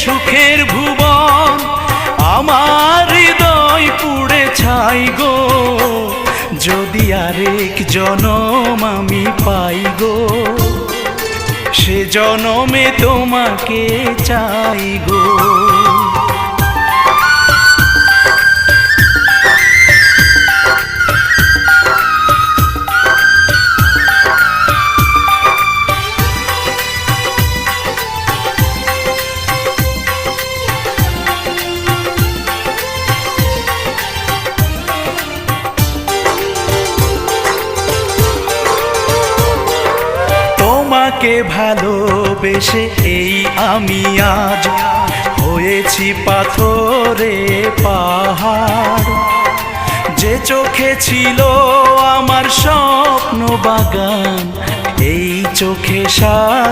সুখের ভুবন আমার হৃদয় পুড়ে ছাই গো, যদি আরেক জনম আমি পাই গো, সে জনমে তোমাকে চাই গো। তোমাকে ভালোবেসে এই আমি আজ হয়েছি পাথরে পাহাড়, যে চোখে ছিল আমার স্বপ্ন বাগান, এই চোখে সাজ